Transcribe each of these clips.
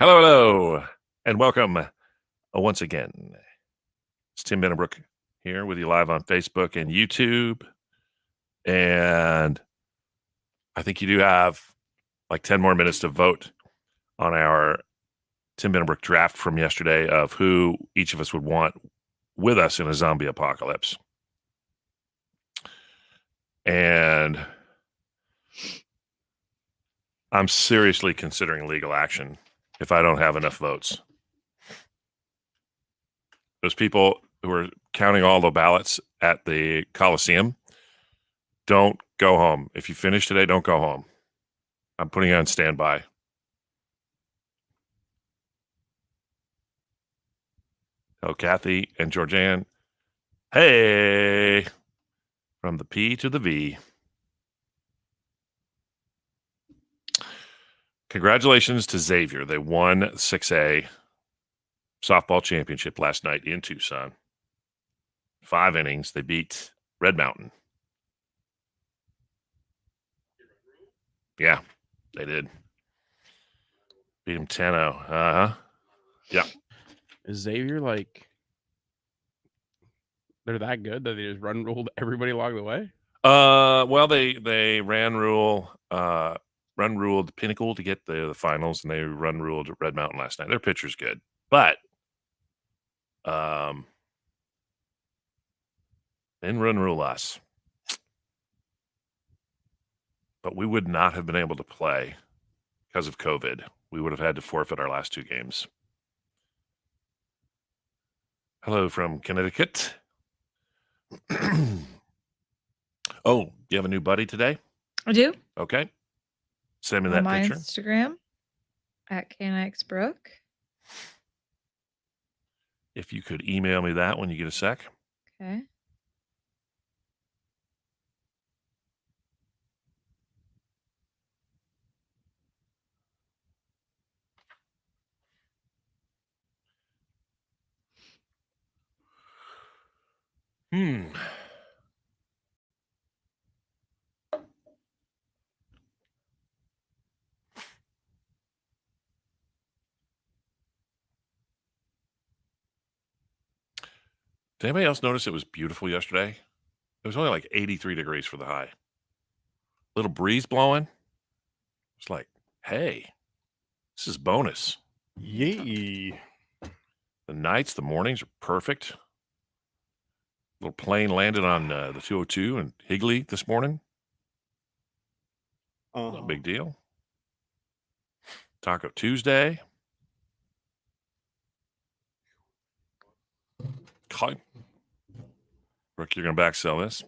Hello, hello, and welcome once again. It's Tim Benebrook here with you live on Facebook and YouTube. And I think you do have like 10 more minutes to vote on our Tim Benebrook draft from yesterday of who each of us would want with us in a zombie apocalypse. And I'm seriously considering legal action if I don't have enough votes. Those people who are counting all the ballots at the Coliseum, don't go home. If you finish today, don't go home. I'm putting you on standby. Oh, Kathy and Georgianne. Hey, from the P to the V. Congratulations to Xavier. They won 6A softball championship last night in Tucson. 5 innings. They beat Red Mountain. Yeah, they did. Beat him 10-0. Uh-huh. Yeah. Is Xavier like they're that good that they just run ruled everybody along the way? Well, they ruled Pinnacle to get the finals, and they ruled Red Mountain last night. Their pitcher's good, but didn't rule us. But we would not have been able to play because of COVID. We would have had to forfeit our last 2 games. Hello from Connecticut. Oh, you have a new buddy today? I do. Okay. Send me On that my picture. Instagram at KNXBrook. If you could email me that when you get a sec. Okay. Did anybody else notice it was beautiful yesterday? It was only like 83 degrees for the high. Little breeze blowing. It's like, hey, this is bonus. Yay. The nights, the mornings are perfect. Little plane landed on the 202 in Higley this morning. No big deal. Taco Tuesday. Brooke, you're going to back sell this.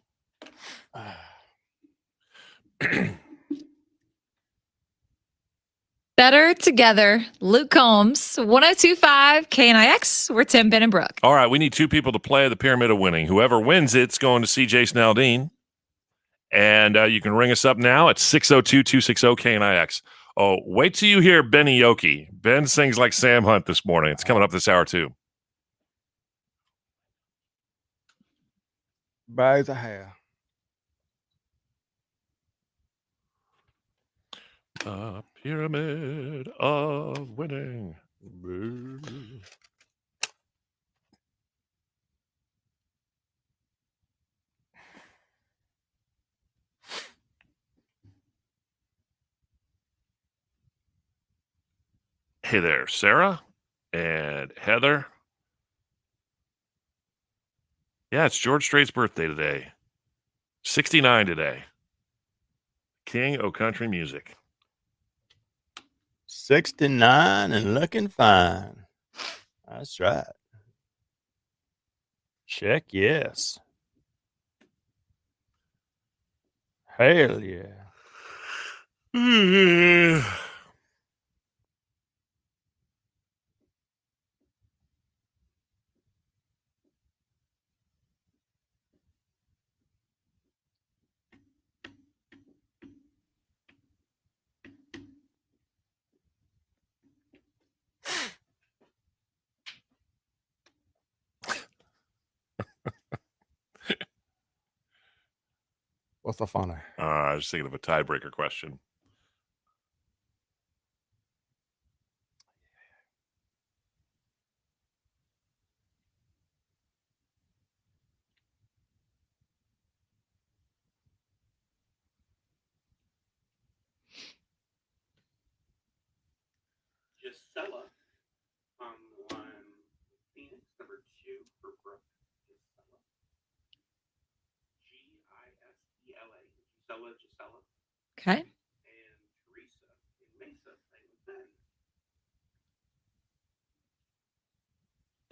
Better Together, Luke Combs, 1025 KNIX. We're Tim Benebrook. All right, we need 2 people to play the Pyramid of Winning. Whoever wins it's going to see Jason Aldean. And you can ring us up now at 602-260-KNIX. Oh, wait till you hear Benny Yoki. Ben sings like Sam Hunt this morning. It's coming up this hour, too. Bright as a hair. The Pyramid of Winning. Hey there, Sarah and Heather. Yeah, it's George Strait's birthday today. 69 today. King of country music. 69 and looking fine. That's right. Check yes. Hell yeah. What's the funny? I was thinking of a tiebreaker question. Gisela on one. Phoenix number 2 for Brooke. Gisela. Gisela. Gisela. Okay. And Teresa in Mesa playing with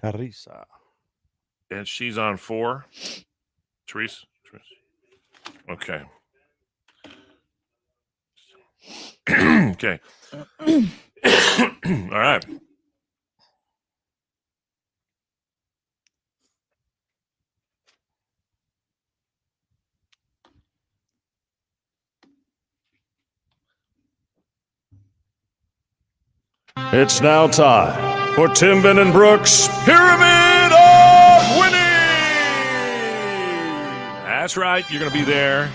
Ben. Teresa. And she's on 4. Teresa. Okay. Okay. All right. It's now time for Tim Ben and Brooks' Pyramid of Winning. That's right. You're going to be there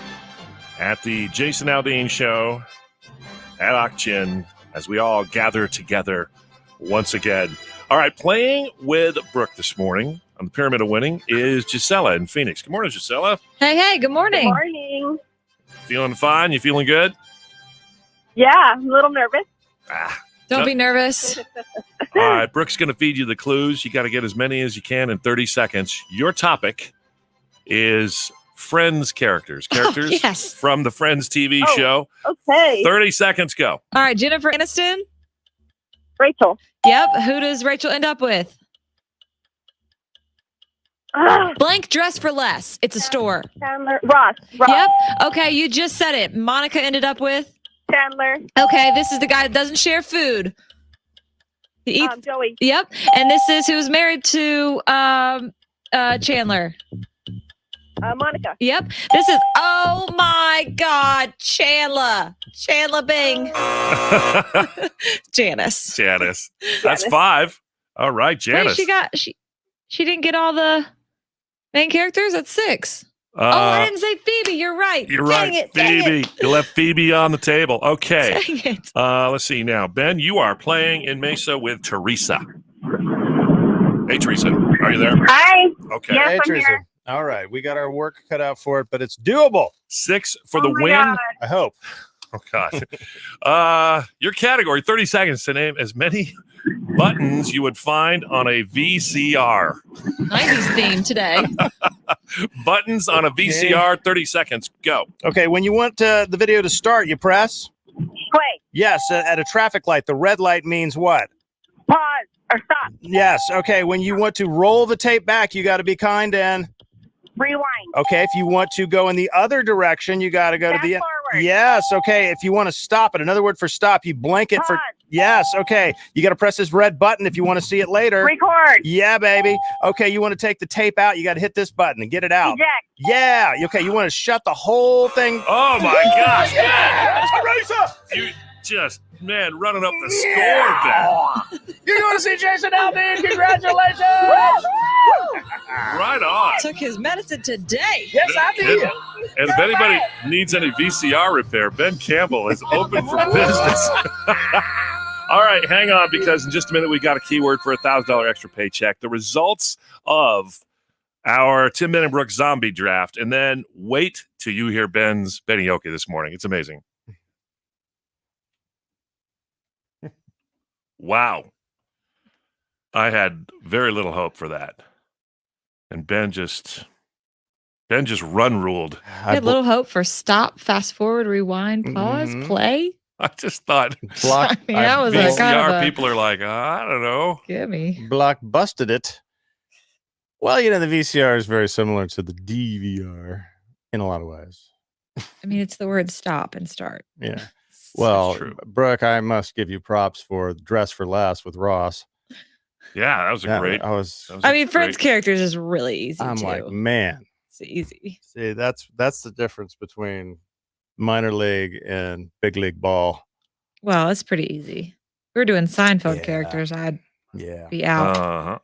at the Jason Aldean show at Auction as we all gather together once again. All right, playing with Brooke this morning on the Pyramid of Winning is Gisela in Phoenix. Good morning, Gisela. Hey, good morning. Good morning. Feeling fine? You feeling good? Yeah, I'm a little nervous. Don't be nervous. All right, Brooke's going to feed you the clues. You got to get as many as you can in 30 seconds. Your topic is Friends characters. Yes. From the Friends TV show. Okay. 30 seconds, go. All right, Jennifer Aniston. Rachel. Yep. Who does Rachel end up with? Blank dress for less. It's a store. Chandler. Ross. Yep. Okay, you just said it. Monica ended up with? Chandler. Okay, this is the guy that doesn't share food. He eats. Joey. Yep. And this is who's married to Chandler. Monica. Yep. This is, oh my God, Chandler Bing. Janice. Janice. That's 5. All right, Janice. Wait, she didn't get all the main characters? That's 6. I didn't say Phoebe. You're right. You're Dang right, it, dang Phoebe. it. You left Phoebe on the table. Okay. Dang it. Let's see now. Ben, you are playing in Mesa with Teresa. Hey, Teresa. Are you there? Hi. Okay. Yes, Hey, I'm Teresa. here. All right. We got our work cut out for it, but it's doable. 6 for Oh the my win. God. I hope. Oh, God. Your category, 30 seconds to name as many buttons you would find on a VCR. 90s theme today. Buttons on a VCR, 30 seconds. Go. Okay. When you want the video to start, you press. Play. Yes. At a traffic light, the red light means what? Pause. Or stop. Yes. Okay. When you want to roll the tape back, you got to be kind and. Rewind. Okay. If you want to go in the other direction, you got to go Fast to the. forward. Yes. Okay. If you want to stop it, another word for stop, you blank it for. Pause. Yes. Okay. You got to press this red button if you want to see it later. Record. Yeah, baby. Okay. You want to take the tape out, you got to hit this button and get it out. Eject. Yeah. Okay. You want to shut the whole thing. Oh, my gosh. Ben. Teresa! You just, man, running up the score, Ben. You're going to see Jason Aldean. Congratulations! Right on. Took his medicine today. Yes, I did. And if anybody needs any VCR repair, Ben Campbell is open for business. All right, hang on, because in just a minute we got a keyword for a $1,000 extra paycheck. The results of our Tim Ben and Brooks zombie draft, and then wait till you hear Ben's Benioke this morning. It's amazing. Wow. I had very little hope for that. And Ben just run ruled. I had little hope for stop, fast forward, rewind, pause, Mhm. play. I just thought Block, I mean, that was a VCR kind of a people are like, I don't know. gimme. Block busted it. Well, you know, the VCR is very similar to the DVR in a lot of ways. I mean, it's the word stop and start. Yeah. Well, true. Brooke, I must give you props for Dress for Less with Ross. Yeah, that was a That- great. I was. that was I a mean, Friends great- characters is really easy I'm too. like, man. It's easy. See, that's the difference between minor league and big league ball. Well, it's pretty easy. If we were doing Seinfeld Yeah. characters, I'd Yeah. be out. Uh-huh.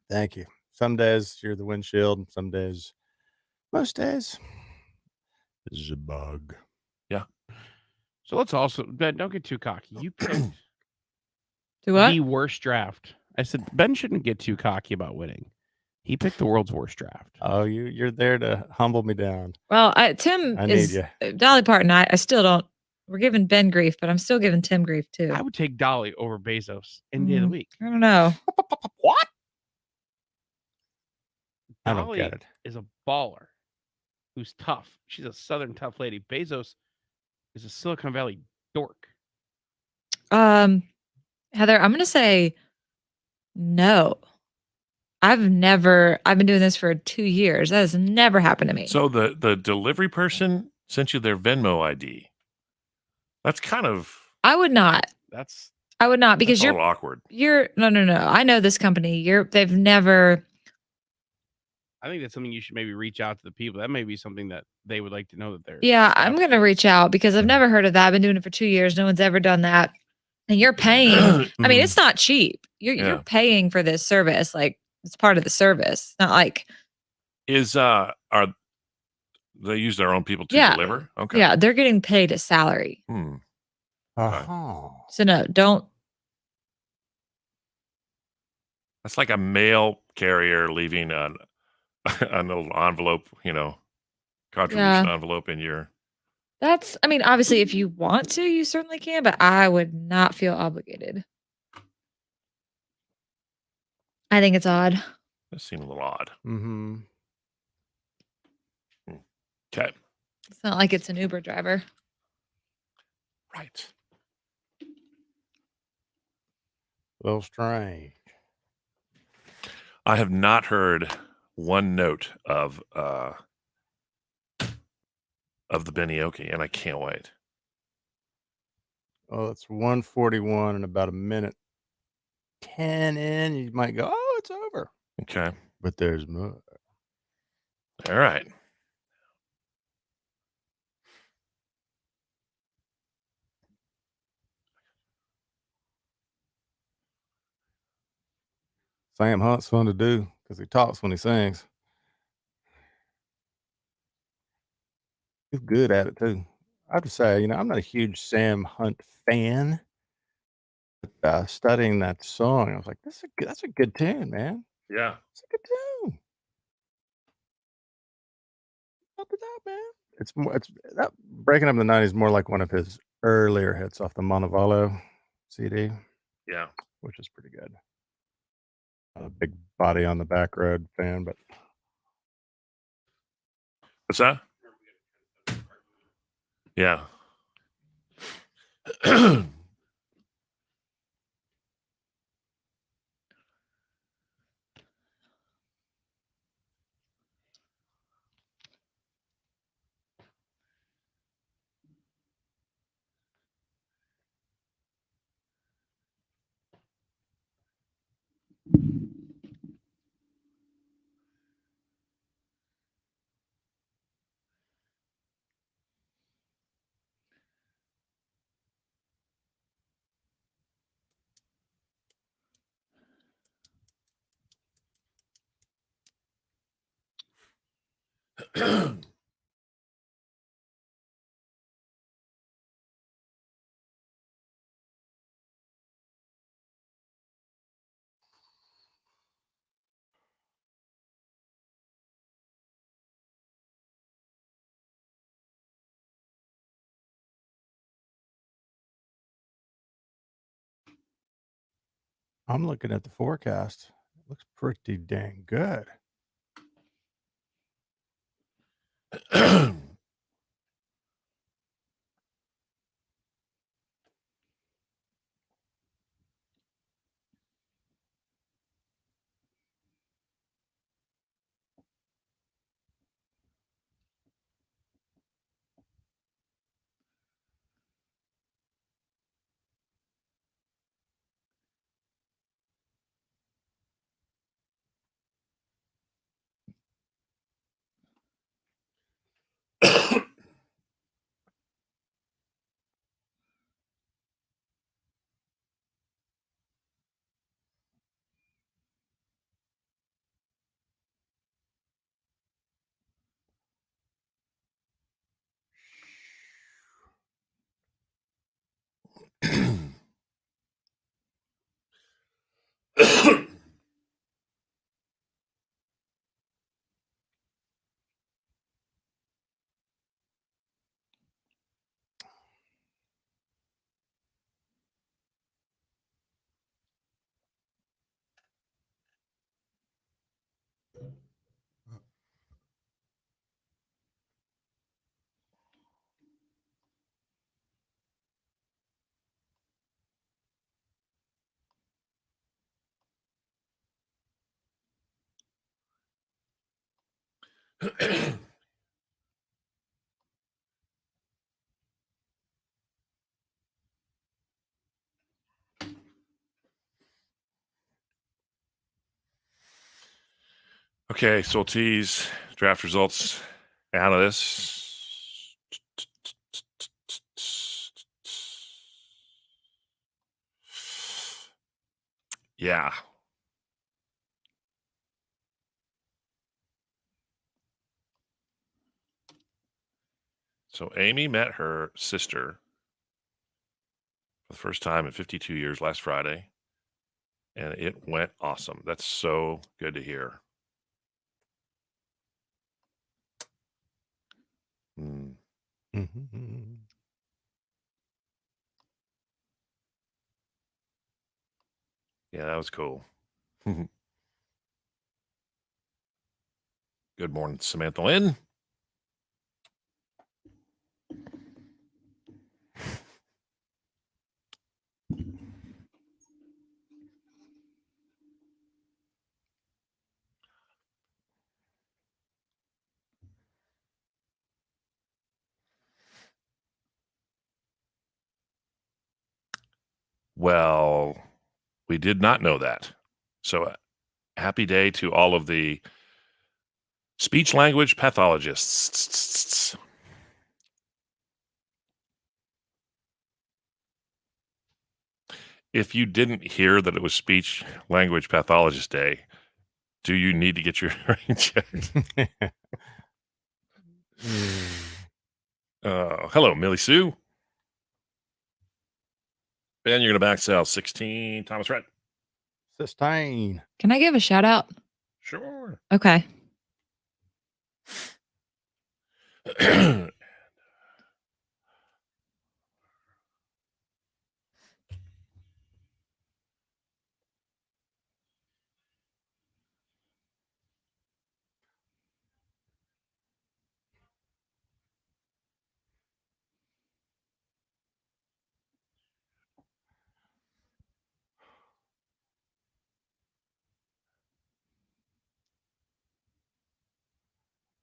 Thank you. Some days you're the windshield, and some days, most days, this is a bug. So let's also, Ben, don't get too cocky. You picked Do what? the worst draft. I said Ben shouldn't get too cocky about winning. He picked the world's worst draft. Oh, you're there to humble me down. Well, Tim I need is you. Dolly Parton. I still don't We're giving Ben grief, but I'm still giving Tim grief too. I would take Dolly over Bezos any day of the week. I don't know. What? I Dolly don't get it. is a baller who's tough. She's a Southern tough lady. Bezos is a Silicon Valley dork. Heather, I'm gonna say no. I've been doing this for 2 years. That has never happened to me. So the delivery person sent you their Venmo ID. That's kind of I would not. I would not because a little awkward. No. I know this company. They've never. I think that's something you should maybe reach out to the people. That may be something that they would like to know that they're. Yeah, I'm gonna reach out because I've never heard of that. I've been doing it for 2 years. No one's ever done that. And you're paying. I mean, it's not cheap. You're paying for this service. Like it's part of the service. It's not like are they use their own people to deliver? Okay. Yeah, they're getting paid a salary. So no, don't. That's like a mail carrier leaving an little envelope, contribution envelope in your. I mean, obviously, if you want to, you certainly can, but I would not feel obligated. I think it's odd. That seemed a little odd. Mm-hmm. Okay. It's not like it's an Uber driver. Right. A little strange. I have not heard one note of the Benioke, and I can't wait. Oh, it's 1:41 and about a minute 10 in. You might go, oh, it's over. Okay. But there's more. All right. Sam Hunt's fun to do because he talks when he sings. He's good at it too. I have to say, I'm not a huge Sam Hunt fan. But studying that song, I was like, that's a good tune, man. Yeah. It's a good tune. Help it out, man. It's that Breaking Up in the 90s more like one of his earlier hits off the Montevallo CD. Yeah. Which is pretty good. Not a big Body on the Back Road fan, but what's that? Yeah. I'm looking at the forecast. It looks pretty dang good. Okay, so we'll tease draft results out of this. Yeah. So Amy met her sister for the first time in 52 years last Friday, and it went awesome. That's so good to hear. Mm. Mm-hmm. Yeah, that was cool. Good morning, Samantha Lynn. Well, we did not know that. So happy day to all of the speech language pathologists. If you didn't hear that it was speech language pathologist day, do you need to get your hearing checked? Hello, Millie Sue. Ben, you're going to back sell 16 Thomas Rhett. 16. Can I give a shout out? Sure. Okay.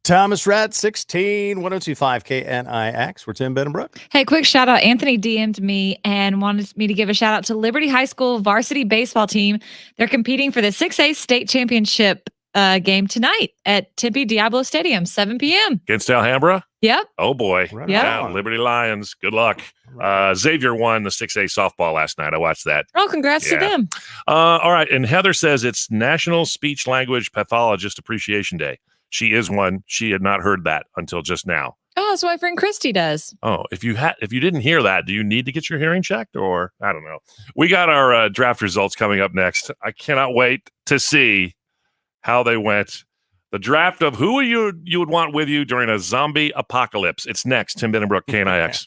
Thomas Rat 16 1025 KNIX. We're Tim Benenbrook. Hey, quick shout out. Anthony DM'd me and wanted me to give a shout out to Liberty High School varsity baseball team. They're competing for the 6A state championship game tonight at Tempe Diablo Stadium, 7 p.m. Against Alhambra? Yep. Oh, boy. Right Yeah, on. Liberty Lions. Good luck. Right. Xavier won the 6A softball last night. I watched that. Oh, congrats to Yeah. them. All right. And Heather says it's National Speech Language Pathologist Appreciation Day. She is one. She had not heard that until just now. Oh, that's what my friend Christy does. Oh, if you didn't hear that, do you need to get your hearing checked, or I don't know? We got our draft results coming up next. I cannot wait to see how they went. The draft of who you would want with you during a zombie apocalypse. It's next. Tim Benenbrook, KNIX.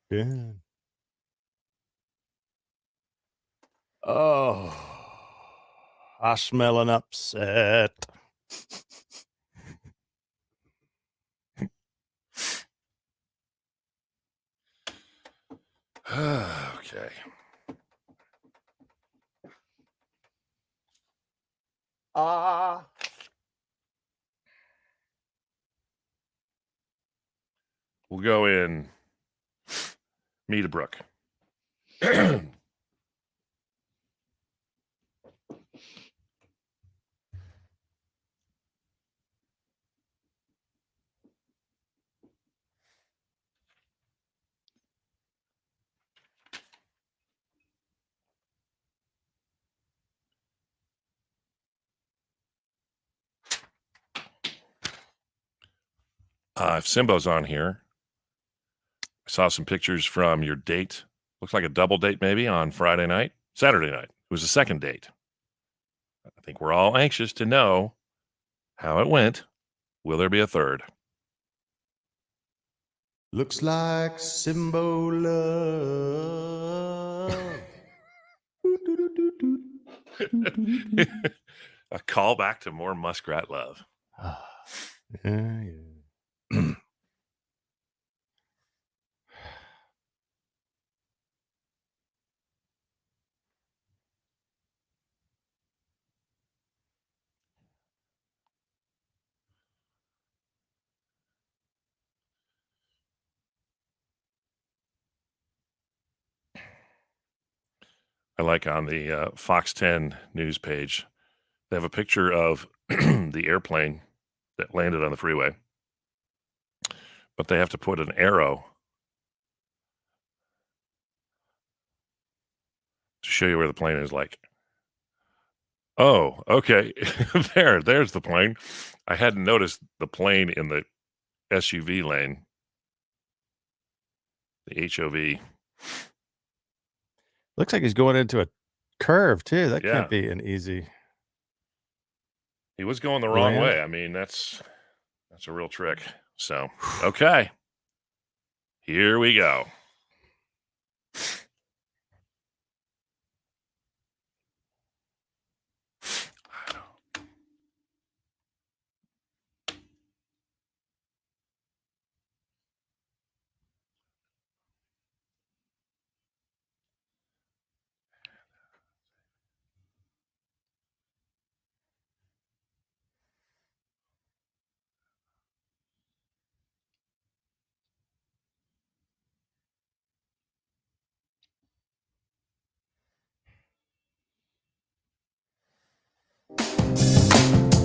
Yeah. Oh, I smell an upset. Okay. We'll go in Meadowbrook. If Simbo's on here, I saw some pictures from your date. Looks like a double date maybe on Saturday night. It was a second date. I think we're all anxious to know how it went. Will there be a third? Looks like Simbo love. A callback to more muskrat love. Yeah. I like on the Fox 10 news page, they have a picture of the airplane that landed on the freeway, but they have to put an arrow to show you where the plane is. Like, oh, okay, there's the plane. I hadn't noticed the plane in the SUV lane, the HOV. Looks like he's going into a curve too. That Yeah. can't be an easy. He was going the wrong Land. way. I mean, that's a real trick. So, okay. Here we go.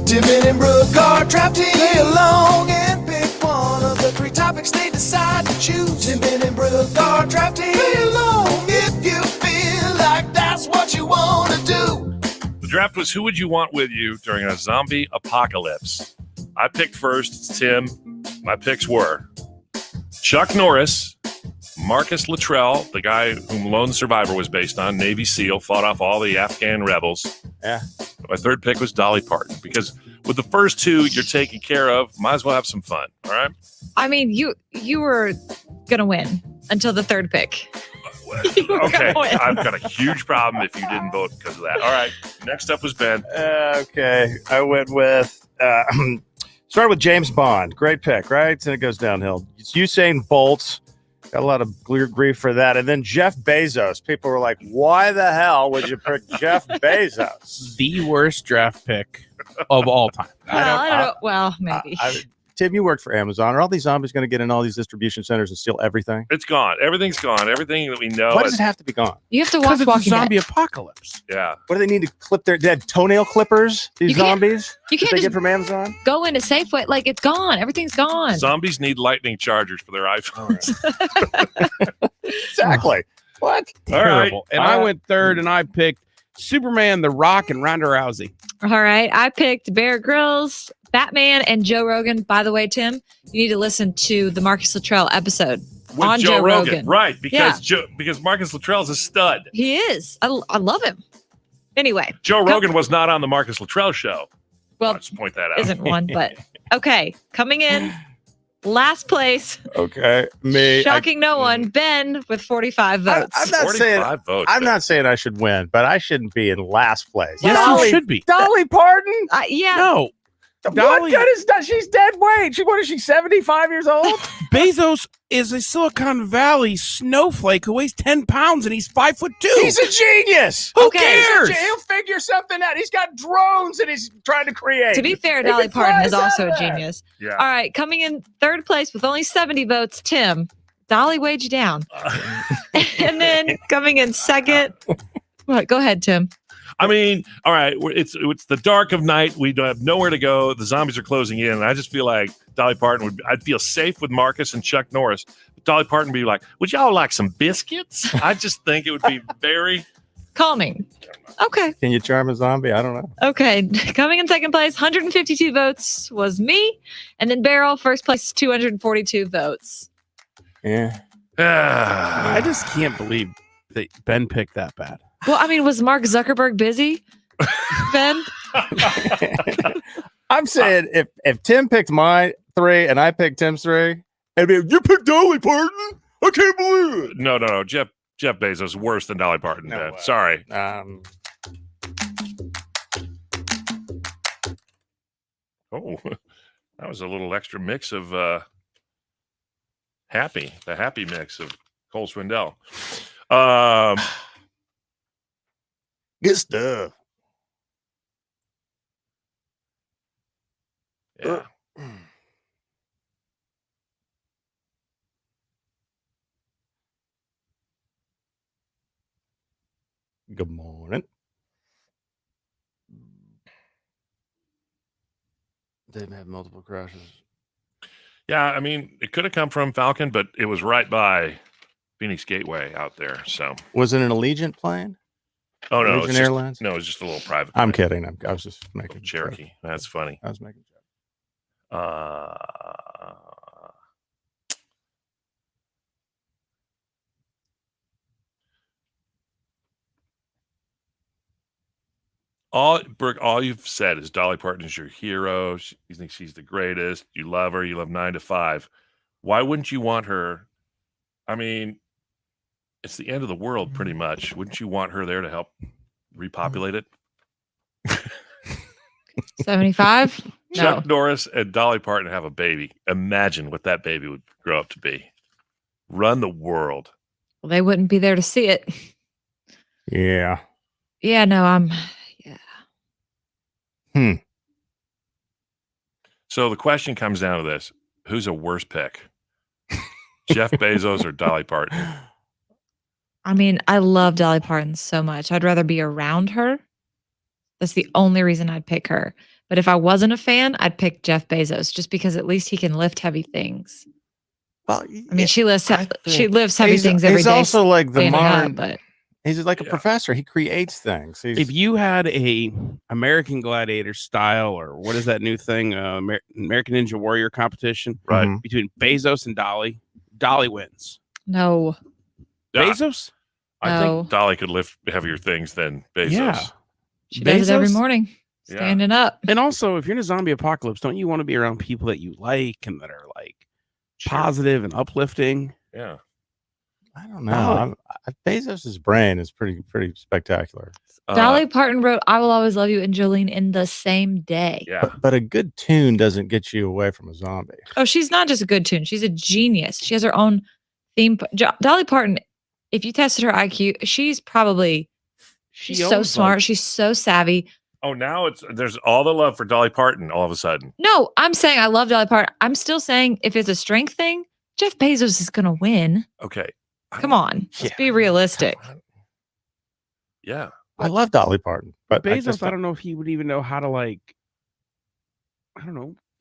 Timid and Brooke are trapped to play along and pick one of the 3 topics they decide to choose. Timid and Brooke are trapped to play along if you feel like that's what you want to do. The draft was who would you want with you during a zombie apocalypse? I picked first. It's Tim. My picks were Chuck Norris, Marcus Luttrell, the guy whom Lone Survivor was based on, Navy SEAL, fought off all the Afghan rebels. Yeah. My third pick was Dolly Parton, because with the first 2 you're taken care of, might as well have some fun. All right. I mean, you were gonna win until the third pick. You were Okay. gonna win. I've got a huge problem if you didn't vote because of that. All right. Next up was Ben. Okay, I went with started with James Bond. Great pick, right? And it goes downhill. It's Usain Bolt. Got a lot of grief for that. And then Jeff Bezos. People were like, why the hell would you pick Jeff Bezos? The worst draft pick of all time. Well, I don't know. Well, maybe. Tim, you worked for Amazon. Are all these zombies going to get in all these distribution centers and steal everything? It's gone. Everything's gone. Everything that we know. Why does it have to be gone? You have to Because watch it's a Walking zombie Dead. apocalypse. Yeah. What do they need to clip their dead toenail clippers? These You can't- zombies You that can't they just get from Amazon? go into Safeway. Like, it's gone. Everything's gone. Zombies need lightning chargers for their iPhones. Exactly. What? All right. Terrible. And I went third, and I picked Superman, The Rock, and Ronda Rousey. All right. I picked Bear Grylls, Batman, and Joe Rogan. By the way, Tim, you need to listen to the Marcus Luttrell episode With on Joe Joe Rogan. Right. Because Yeah. because Marcus Luttrell's a stud. He is. I love him. Anyway, Joe Rogan was not on the Marcus Luttrell show. well, I'll just point that out. isn't one, but okay. Coming in last place, Okay. Me. shocking no one, Ben with 45 votes. I'm not saying 45 votes. I'm not saying I should win, but I shouldn't be in last place. Yes, Dolly, you should be. Dolly Parton? Yeah. No, What Dolly- good is that? She's dead weight. What is she, 75 years old? Bezos is a Silicon Valley snowflake who weighs 10 pounds, and he's 5'2". He's a genius. Who Okay. cares? He'll figure something out. He's got drones that he's trying to create. To be fair, He Dolly can Parton fly is us out also of a there. genius. Yeah. All right, coming in third place with only 70 votes, Tim. Dolly weighed you down. And then coming in second. What? Go ahead, Tim. I mean, all right, it's the dark of night. We don't have nowhere to go. The zombies are closing in, and I just feel like Dolly Parton I'd feel safe with Marcus and Chuck Norris. But Dolly Parton would be like, would y'all like some biscuits? I just think it would be very Calming. Okay. Can you charm a zombie? I don't know. Okay. Coming in second place, 152 votes was me. And then Beryl, first place, 242 votes. Yeah. I just can't believe that Ben picked that bad. Well, I mean, was Mark Zuckerberg busy? Ben? I'm saying if Tim picked my 3 and I picked Tim's 3, it'd be, you picked Dolly Parton? I can't believe it. No. Jeff Bezos worse than Dolly Parton. No man. way. Sorry. Oh, that was a little extra mix of the happy mix of Cole Swindell. Good stuff. Yeah. Good morning. They've had multiple crashes. Yeah, I mean, it could have come from Falcon, but it was right by Phoenix Gateway out there. So, Was it an Allegiant plane? oh no, Allegiant it's just, Airlines? no, it's just a little private. I'm plane. kidding. I was just making a joke. Cherokee. That's funny. I was making a joke. Brooke, all you've said is Dolly Parton is your hero. You think she's the greatest. You love her. You love 9 to 5. Why wouldn't you want her? I mean, it's the end of the world, pretty much. Wouldn't you want her there to help repopulate it? 75? No. Chuck Norris and Dolly Parton have a baby. Imagine what that baby would grow up to be. Run the world. Well, they wouldn't be there to see it. Yeah. Yeah, no, So the question comes down to this. Who's a worse pick? Jeff Bezos or Dolly Parton? I mean, I love Dolly Parton so much. I'd rather be around her. That's the only reason I'd pick her. But if I wasn't a fan, I'd pick Jeff Bezos just because at least he can lift heavy things. Well, I mean, she lifts heavy he's things every he's day. also like the standing up, modern. but He's like a Yeah. professor. He creates things. If you had a American Gladiator style, or what is that new thing, American Ninja Warrior competition, Right. Mhm. between Bezos and Dolly, Dolly wins. no. Yeah, Bezos, I No. think Dolly could lift heavier things than Bezos. Yeah. She does it every Bezos? morning, Yeah. standing up. and also if you're in a zombie apocalypse, don't you want to be around people that you like and that are like positive and uplifting? Yeah. I don't know. Dolly. Bezos's brain is pretty spectacular. Dolly Parton wrote "I Will Always Love You" and Jolene in the same day. Yeah. But a good tune doesn't get you away from a zombie. Oh, she's not just a good tune. She's a genius. She has her own theme. Dolly Parton, if you tested her IQ, she's so owns, smart. like- She's so savvy. Oh, now there's all the love for Dolly Parton all of a sudden. No, I'm saying I love Dolly Parton. I'm still saying if it's a strength thing, Jeff Bezos is going to win. Okay. Come on. Let's be realistic. Yeah. I love Dolly Parton, but Bezos, I don't know if he would even know how to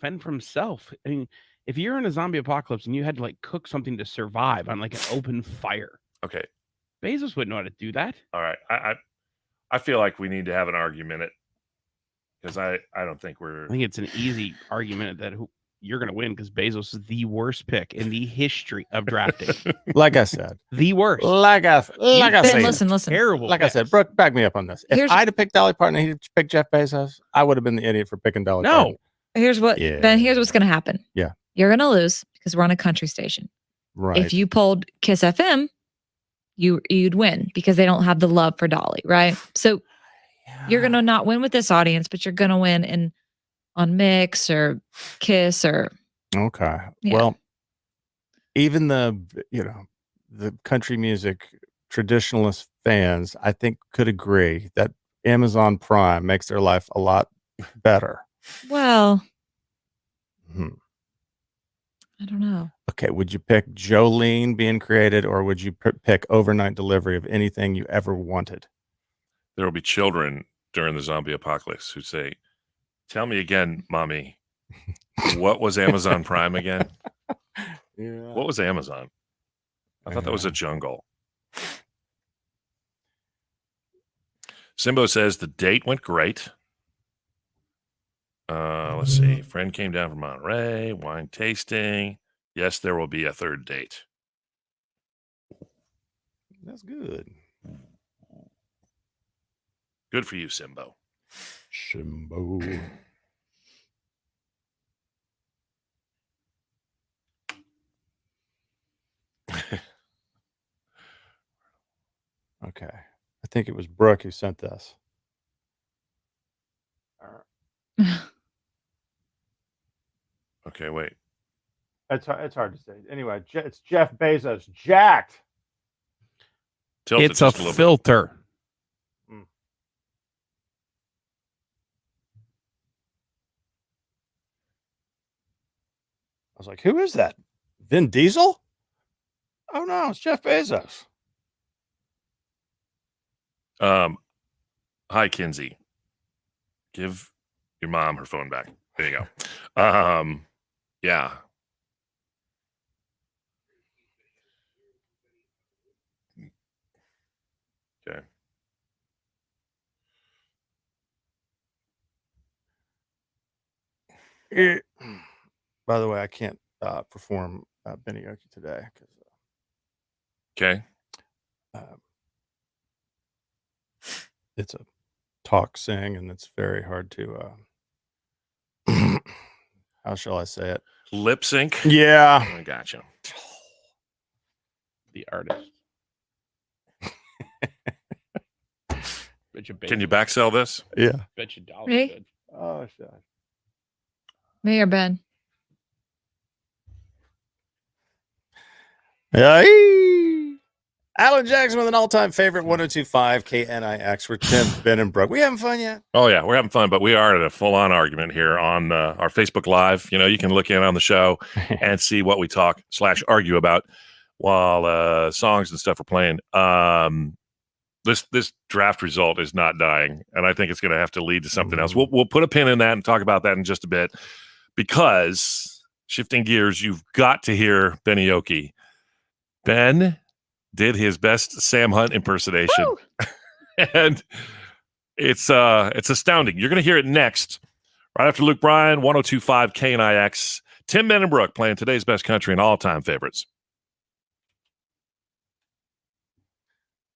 fend for himself. I mean, if you're in a zombie apocalypse and you had to cook something to survive on an open fire, Okay. Bezos wouldn't know how to do that. All right. I feel like we need to have an argument because I don't think we're. I think it's an easy argument that you're going to win because Bezos is the worst pick in the history of drafting. like I said, The worst. like I Ben, said, listen. Terrible. like I said, Brooke, back me up on this. If Here's- I'd have picked Dolly Parton and he'd picked Jeff Bezos, I would have been the idiot for picking Dolly No. Parton. Here's what, Yeah. Ben, here's what's going to happen. Yeah. You're going to lose because we're on a country station. Right. If you pulled Kiss FM, you'd win because they don't have the love for Dolly, right? So you're going to not win with this audience, but you're going to win on Mix or Kiss or Okay. Yeah. Well, even the country music traditionalist fans, I think, could agree that Amazon Prime makes their life a lot better. well, Hmm. I don't know. Okay. Would you pick Jolene being created, or would you pick overnight delivery of anything you ever wanted? There will be children during the zombie apocalypse who say, "Tell me again, mommy, what was Amazon Prime again? Yeah. What was Amazon? I thought that was a jungle." Simbo says the date went great. Let's see. Friend came down from Monterey, wine tasting. Yes, there will be a third date. That's good. Good for you, Simbo. Shimbo. Okay. I think it was Brooke who sent this. Okay, wait. It's hard to say. Anyway, it's Jeff Bezos. Jacked. Tilt it It's a just little bit. filter. I was like, who is that? Vin Diesel? Oh, no, it's Jeff Bezos. Hi, Kinsey. Give your mom her phone back. There you go. Yeah. Okay. By the way, I can't perform Benny Oki today because Okay. it's a talk sing, and it's very hard to. How shall I say it? Lip sync. Yeah. I gotcha. The artist. Bet you Can you Bezos- back sell this? Yeah. Bet you dollars Me? good. Oh, shit. Me or Ben? Yeah. Alan Jackson with an all-time favorite 1025 KNIX. We're Tim, Ben, and Brooke. We having fun yet? Oh yeah, we're having fun, but we are at a full-on argument here on our Facebook Live. You know, you can look in on the show and see what we talk / argue about while songs and stuff are playing. This draft result is not dying, and I think it's going to have to lead to something else. We'll put a pin in that and talk about that in just a bit, because shifting gears, you've got to hear Benny Oki. Ben did his best Sam Hunt impersonation, and it's astounding. You're going to hear it next, right after Luke Bryan, 1025 KNIX. Tim Menenbrook playing today's best country and all-time favorites.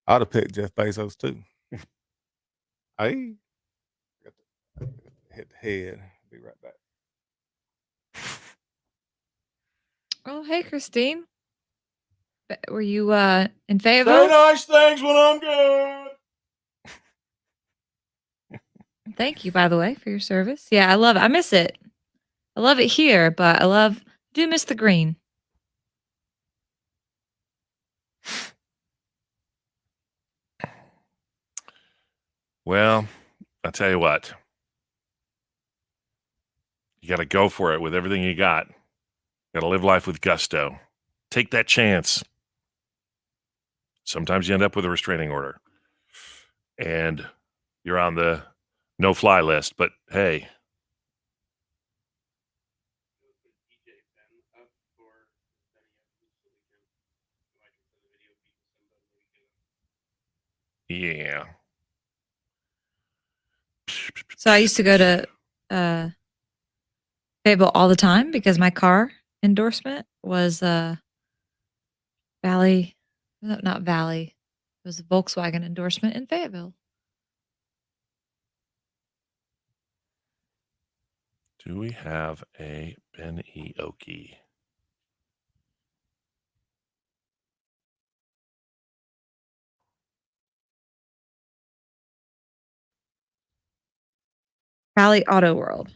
I'd have picked Jeff Bezos too. Hey, hit the head. Be right back. Oh, hey, Christine. Were you in Fayetteville? nice things when I'm good. Thank you, by the way, for your service. Yeah, I love it. I miss it. I love it here, but do miss the green. Well, I'll tell you what. You got to go for it with everything you got. Got to live life with gusto. Take that chance. Sometimes you end up with a restraining order, and you're on the no-fly list. But hey, yeah. So I used to go to Fayetteville all the time because my car endorsement was Valley, no, not Valley. It was a Volkswagen endorsement in Fayetteville. Do we have a Benny Oki? Valley Auto World.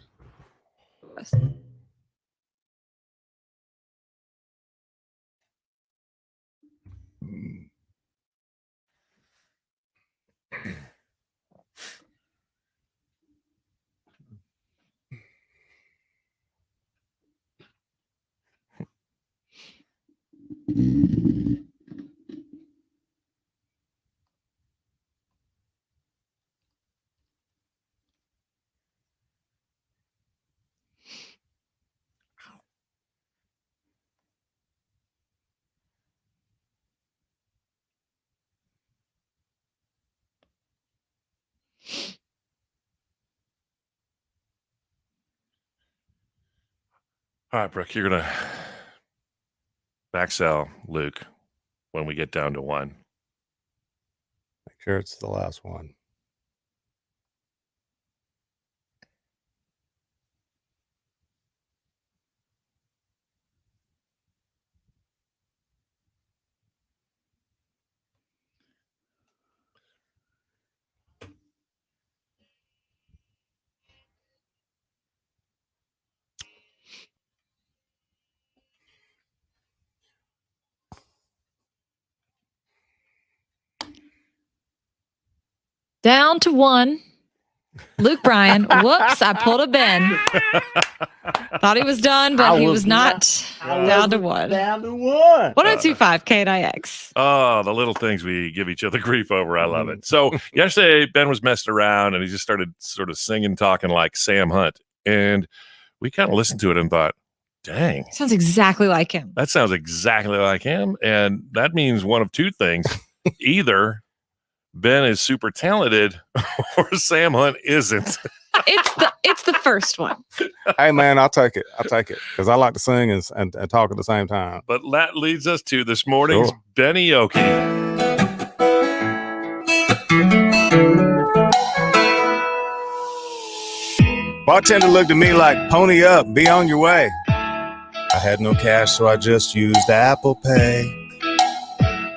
All right, Brooke, you're going to back sell Luke when we get down to one. Make sure it's the last one. Down to one. Luke Bryan. Whoops, I pulled a Ben. Thought he was done, but he was not down to one. Down to one. 1025 KNIX. Oh, the little things we give each other grief over. I love it. So yesterday, Ben was messing around and he just started sort of singing, talking like Sam Hunt. And we kind of listened to it and thought, dang, Sounds exactly like him. that sounds exactly like him. And that means one of two things. Either Ben is super talented or Sam Hunt isn't. It's the first one. Hey, man, I'll take it. Because I like to sing and talk at the same time. But that leads us to this morning's Sure. Benny Oki. Bartender looked at me like, pony up, be on your way. I had no cash, so I just used Apple Pay.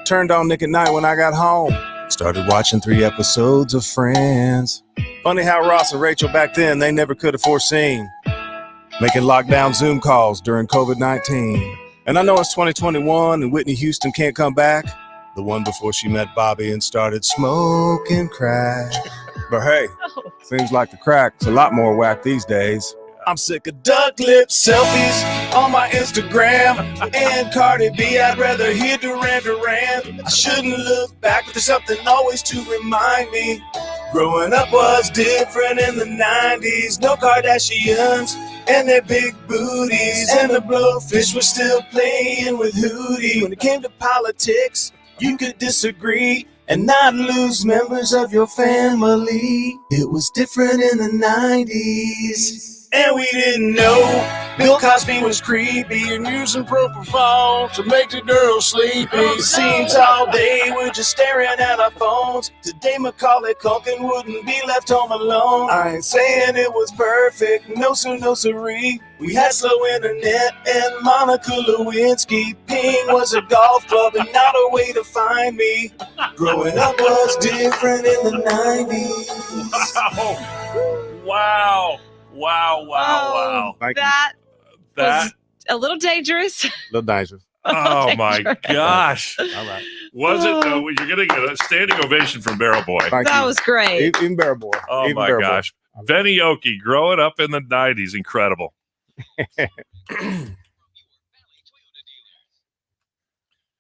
Turned on Nick at Night when I got home. Started watching 3 episodes of Friends. Funny how Ross and Rachel back then, they never could have foreseen making lockdown Zoom calls during COVID-19. And I know it's 2021 and Whitney Houston can't come back. The one before she met Bobby and started smoking crack. But hey, seems like the crack's a lot more whack these days. I'm sick of duck lip selfies on my Instagram. And Cardi B, I'd rather hear Duran Duran. I shouldn't look back, but there's something always to remind me. Growing up was different in the 90s. No Kardashians and their big booties. And the blowfish were still playing with Hootie. When it came to politics, you could disagree and not lose members of your family. It was different in the 90s. And we didn't know Bill Cosby was creepy and using propofol to make the girls sleepy. It seems all day we're just staring at our phones. Today Macaulay Culkin wouldn't be left home alone. I ain't saying it was perfect, no sir, no siree. We had slow internet and Monica Lewinsky. Ping was a golf club and not a way to find me. Growing up was different in the 90s. Wow. Wow. Thank you. That That, was a little dangerous. Little dangerous. oh my dangerous. gosh. All right. Was it though? You're going to get a standing ovation from Barrel Boy. Thank That you. was great. Even Bear Boy. Oh Even my Bear Boy. gosh. Benny Oki growing up in the 90s. Incredible.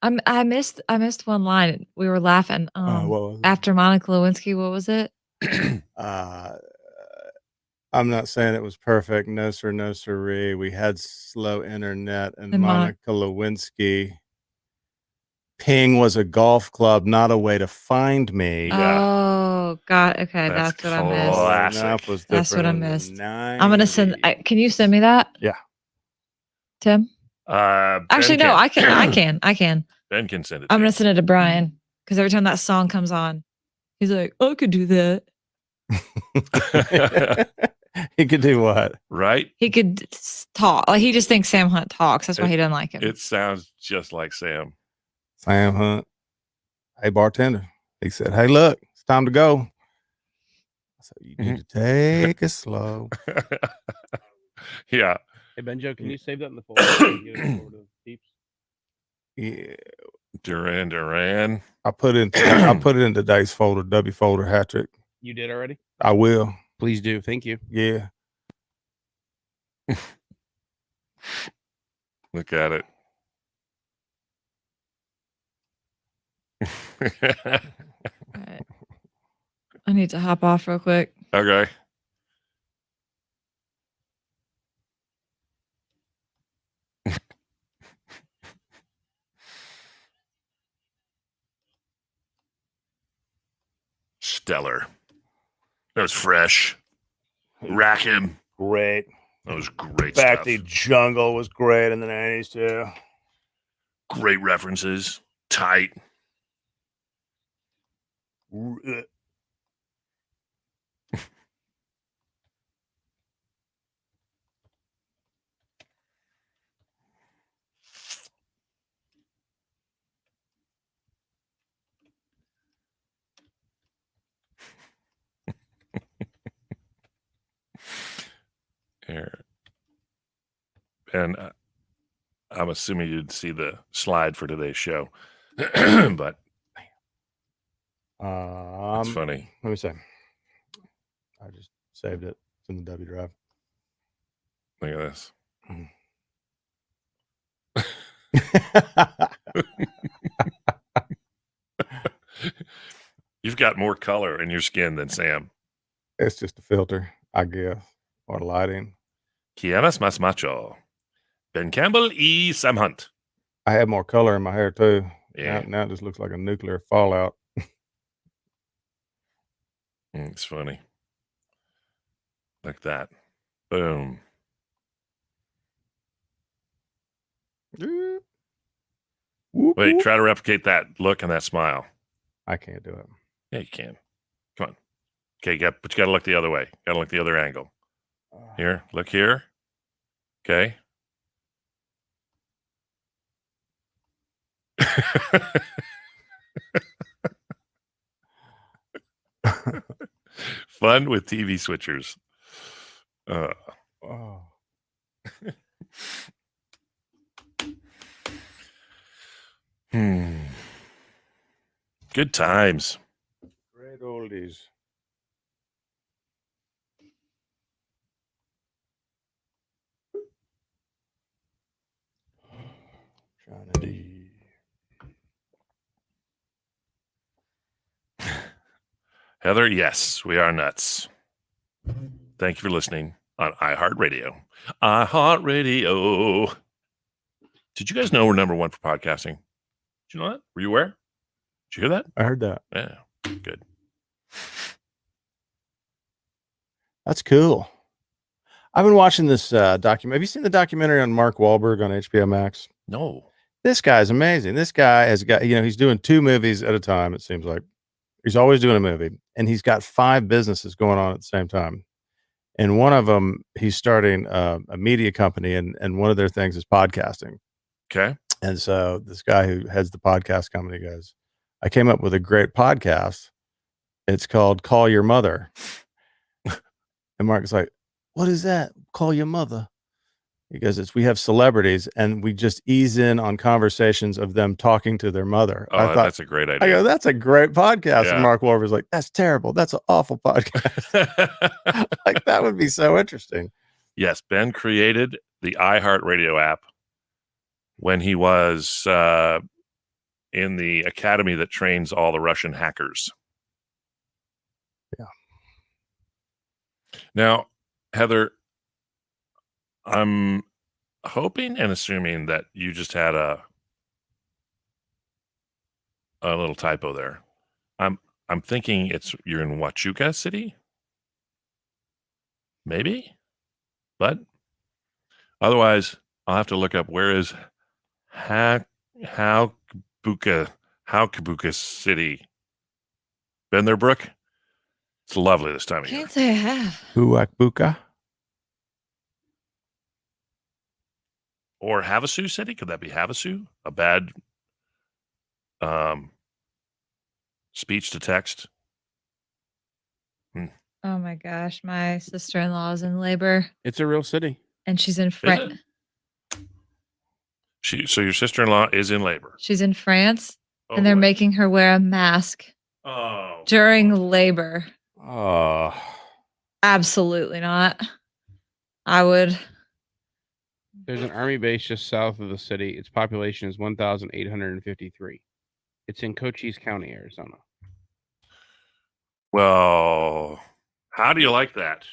I missed one line. We were laughing. What was it? After Monica Lewinsky, what was it? I'm not saying it was perfect. No, sir, no, sirree. We had slow internet and And Monica Lewinsky. Ping was a golf club, not a way to find me. Yeah. Oh God. Okay, that's what I missed. classic. That was That's what I different in the missed. I'm gonna send. 90s. Can you send me that? Yeah. Tim. Ben Actually, no. I can. Ben can send it. I'm to gonna you. send it to Brian because every time that song comes on, he's like, "I could do that." He could do what? Right? He could talk. Like he just thinks Sam Hunt talks. That's why he doesn't like him. It sounds just like Sam. Sam Hunt. Hey, bartender. He said, hey, look, it's time to go. I said, you need to take it slow. Yeah. Hey, Benjo, can you save that in the folder? and get it over to Peeps? Yeah. Duran. I put it in today's folder, W folder, hat trick. You did already? I will. Please do. Thank you. Yeah. Look at it. All right. I need to hop off real quick. Okay. Stellar. That was fresh. Rack him. Great. That was great Back stuff. the Jungle was great in the 90s, too. Great references. Tight. Here. And I'm assuming you'd see the slide for today's show. But that's funny. Let me see. I just saved it. It's in the W drive. Look at this. You've got more color in your skin than Sam. It's just a filter, I guess, or lighting. Quieres más macho? Ben Campbell y Sam Hunt. I have more color in my hair too. Yeah. Now it just looks like a nuclear fallout. It's funny. Like that. Boom. Whoop, Wait, whoop. try to replicate that look and that smile. I can't do it. Yeah, you can. Come on. Okay, but you got to look the other way. Got to look the other angle. Here, look here. Okay. Fun with TV switchers. Oh. Good times. Great oldies. Trinity. Heather, yes, we are nuts. Thank you for listening on iHeartRadio. iHeartRadio. Did you guys know we're number one for podcasting? Did you know that? Were you aware? Did you hear that? I heard that. Yeah, good. That's cool. I've been watching this documentary. Have you seen the documentary on Mark Wahlberg on HBO Max? No. This guy's amazing. This guy has got, he's doing 2 movies at a time, it seems like. He's always doing a movie, and he's got 5 businesses going on at the same time. And one of them, he's starting a media company, and one of their things is podcasting. Okay. And so this guy who heads the podcast company goes, I came up with a great podcast. It's called Call Your Mother. And Mark's like, what is that? Call your mother. He goes, we have celebrities and we just ease in on conversations of them talking to their mother. Oh, I thought, that's a great idea. I go, that's a great podcast. Yeah. And Mark Wahlberg's like, that's terrible. That's an awful podcast. Like, that would be so interesting. Yes, Ben created the iHeartRadio app when he was in the academy that trains all the Russian hackers. Yeah. Now, Heather, I'm hoping and assuming that you just had a little typo there. I'm thinking you're in Huachuca City, maybe, but otherwise I'll have to look up where is Haukabuka City. Been there, Brooke? It's lovely this time of year. Can't say I have. Huachuca. Or Havasu City? Could that be Havasu? A bad speech to text? Oh my gosh, my sister-in-law is in labor It's a real city. and she's in Is France. it? So your sister-in-law is in labor. She's in France Oh, and they're boy. making her wear a mask Oh. during labor. Oh, Absolutely not. I would. There's an army base just south of the city. Its population is 1,853. It's in Cochise County, Arizona. Well, how do you like that?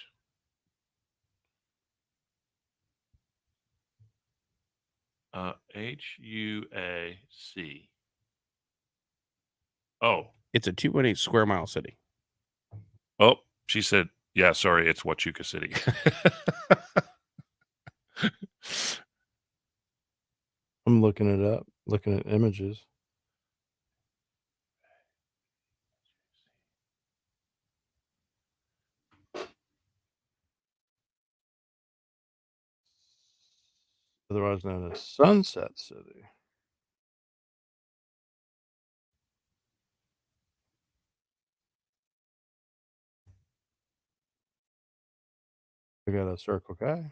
HUAC. Oh, It's a 2.8 square mile city. oh, she said, yeah, sorry, it's Huachuca City. I'm looking it up, looking at images. Otherwise known as Sunset City. We got a Circle K.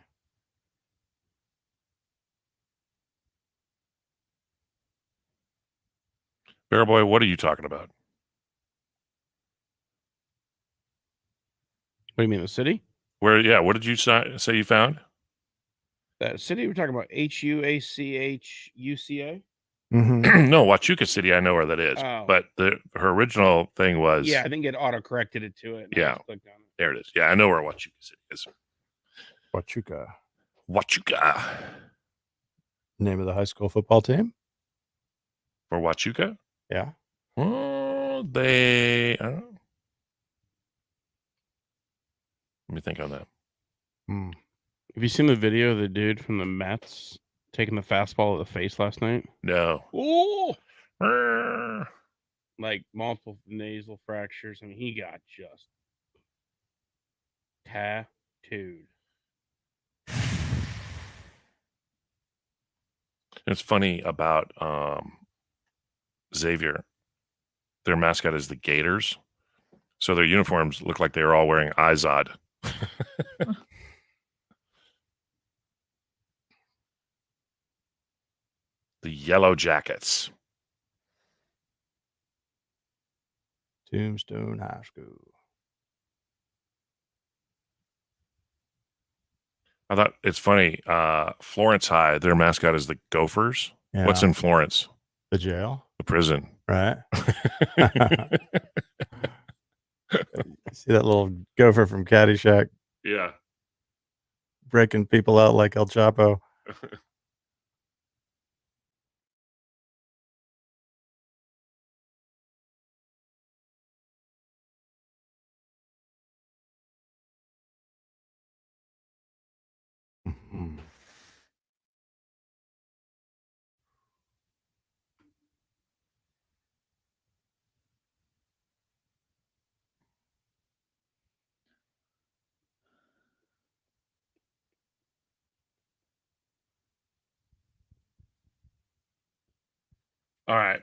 Bear Boy, what are you talking about? What do you mean, the city? Where? Yeah. What did you say you found? That city we're talking about, Huachuca. Mm-hmm. No, Huachuca City. I know where that is, Oh. but her original thing was. Yeah, I think it auto-corrected it to it. And I Yeah. just clicked on it. There it is. Yeah, I know where Huachuca City is. Huachuca. Huachuca. Name of the high school football team? For Huachuca? Yeah. Well, I don't know. Let me think on that. Hmm. Have you seen the video of the dude from the Mets taking the fastball at the face last night? No. Oh, Brr. like multiple nasal fractures. I mean, he got just tattooed. It's funny about Xavier. Their mascot is the Gators. So their uniforms look like they were all wearing Izod. The Yellow Jackets. Tombstone High School. I thought it's funny. Florence High, their mascot is the Gophers. Yeah. What's in Florence? The jail, The prison. right? See that little gopher from Caddyshack Yeah. breaking people out like El Chapo. Mhm. All right.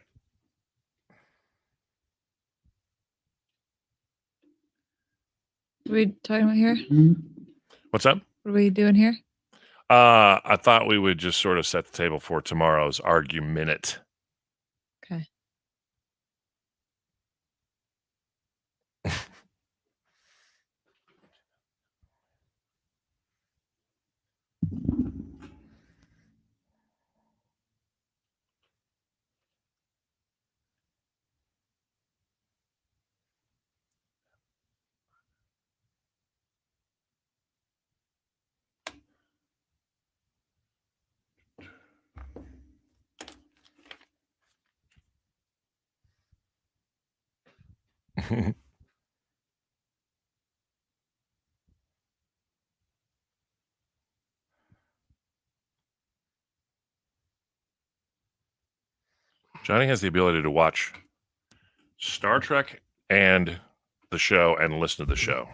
What are we talking about here? What's up? What are we doing here? I thought we would just sort of set the table for tomorrow's argument. Okay. Johnny has the ability to watch Star Trek and the show and listen to the show.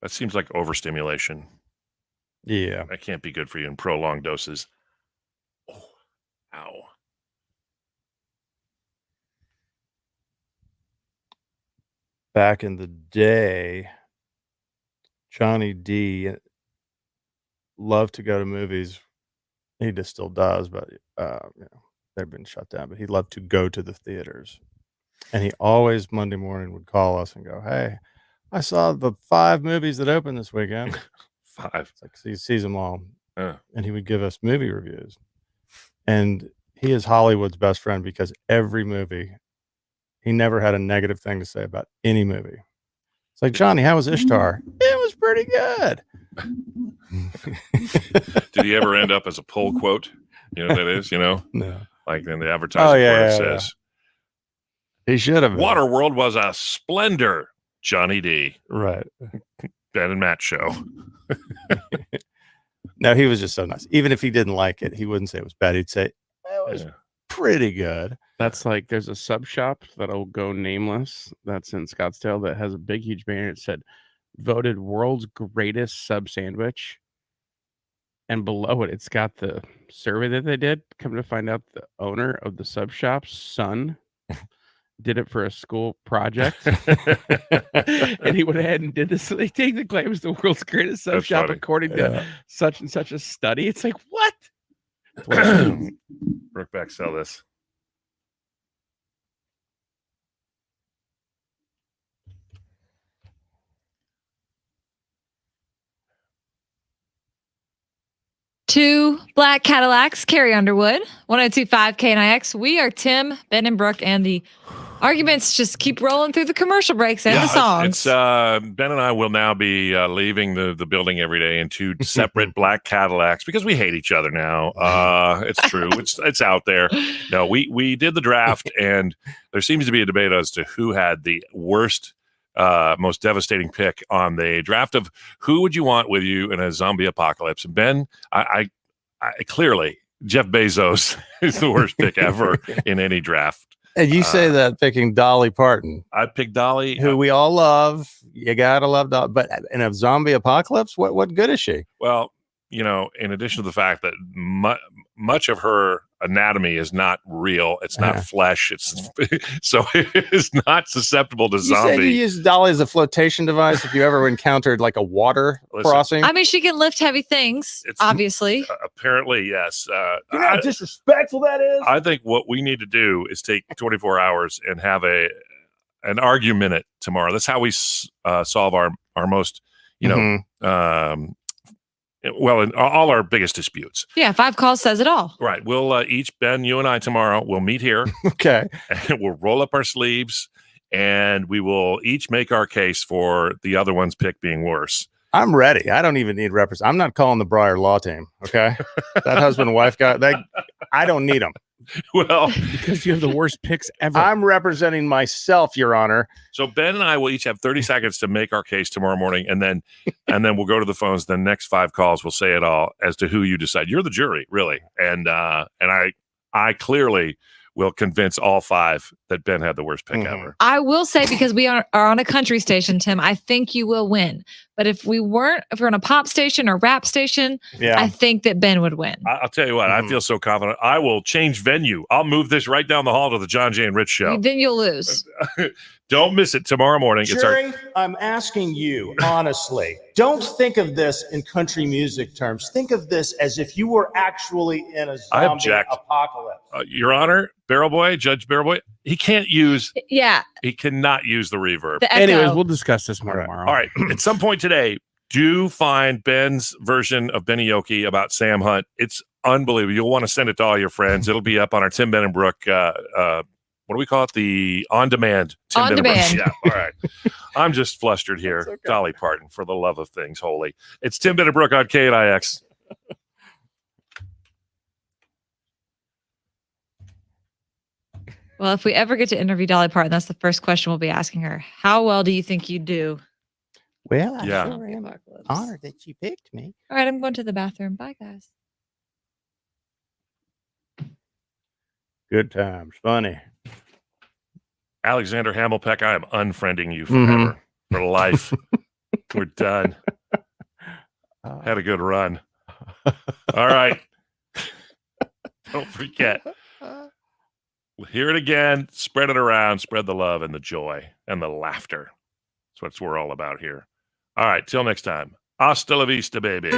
That seems like overstimulation. Yeah. That can't be good for you in prolonged doses. Oh, ow. Back in the day, Johnny D loved to go to movies. He just still does, but they've been shut down. But he loved to go to the theaters, and he always Monday morning would call us and go, "Hey, I saw the 5 movies that opened this weekend." 5. It's like he sees them all, Uh, and he would give us movie reviews. And he is Hollywood's best friend because every movie, he never had a negative thing to say about any movie. It's like, Johnny, how was Ishtar? It was pretty good. Did he ever end up as a pull quote? You know what that is? You know, No, like in the advertising where it says, he should have. Waterworld was a splendor, Johnny D. Right. Ben and Matt show. No, he was just so nice. Even if he didn't like it, he wouldn't say it was bad. He'd say, it was pretty good. That's like there's a sub shop that'll go nameless that's in Scottsdale that has a big, huge banner. It said, voted world's greatest sub sandwich. And below it, it's got the survey that they did. Come to find out, the owner of the sub shop's son did it for a school project. And he went ahead and did this. So they take the claim as the world's greatest sub That's shop funny. according to such and such a study. It's like, what? Brookback, sell this. 2 black Cadillacs, Carrie Underwood, 102.5 KNIX. We are Tim, Ben, and Brooke, and the arguments just keep rolling through the commercial breaks and the songs. It's Ben and I will now be leaving the building every day in 2 separate black Cadillacs because we hate each other now. It's true. It's out there. No, we did the draft, and there seems to be a debate as to who had the worst, most devastating pick on the draft of who would you want with you in a zombie apocalypse. And Ben, I clearly Jeff Bezos is the worst pick ever in any draft. And you say that picking Dolly Parton, I picked Dolly, who we all love. You gotta love Dolly, but in a zombie apocalypse, what good is she? Well, in addition to the fact that much of her anatomy is not real, it's not flesh, so it's not susceptible to zombie. You said you use Dolly as a flotation device if you ever encountered like a water crossing. I mean, she can lift heavy things, obviously. Apparently, yes. You know how disrespectful that is? I think what we need to do is take 24 hours and have an argument tomorrow. That's how we solve our most, well, in all our biggest disputes. Yeah, 5 calls says it all. Right. We'll each, Ben, you and I tomorrow, we'll meet here. Okay. And we'll roll up our sleeves and we will each make our case for the other one's pick being worse. I'm ready. I don't even need represent. I'm not calling the Breyer law team. Okay. That husband and wife guy, I don't need them. Well, because you have the worst picks ever. I'm representing myself, Your Honor. So Ben and I will each have 30 seconds to make our case tomorrow morning, and then we'll go to the phones. The next 5 calls will say it all as to who you decide. You're the jury, really, and I clearly will convince all 5 that Ben had the worst pick ever. I will say, because we are on a country station, Tim, I think you will win. But if we're on a pop station or rap station, I think that Ben would win. I'll tell you what, I feel so confident. I will change venue. I'll move this right down the hall to the John Jay and Rich show. Then you'll lose. Don't miss it tomorrow morning. Jury, I'm asking you, honestly, don't think of this in country music terms. Think of this as if you were actually in a zombie apocalypse. Your Honor, Barrel Boy, Judge Barrel Boy, he cannot use the reverb. Anyways, we'll discuss this more tomorrow. All right. At some point today, do find Ben's version of Benny Yoki about Sam Hunt. It's unbelievable. You'll want to send it to all your friends. It'll be up on our Tim, Ben, and Brooke what do we call it? The on-demand. On-demand. Yeah, all right. I'm just flustered here. Okay. Dolly Parton, for the love of things holy. It's Tim, Ben, and Brooke on KNIX. Well, if we ever get to interview Dolly Parton, that's the first question we'll be asking her. How well do you think you do? Well, I sure am honored that you picked me. All right, I'm going to the bathroom. Bye, guys. Good times. Funny. Alexander Hamilpeck, I am unfriending you forever, for life. We're done. Had a good run. All right. Don't forget. Hear it again. Spread it around. Spread the love and the joy and the laughter. That's what we're all about here. All right. Till next time. Hasta la vista, baby.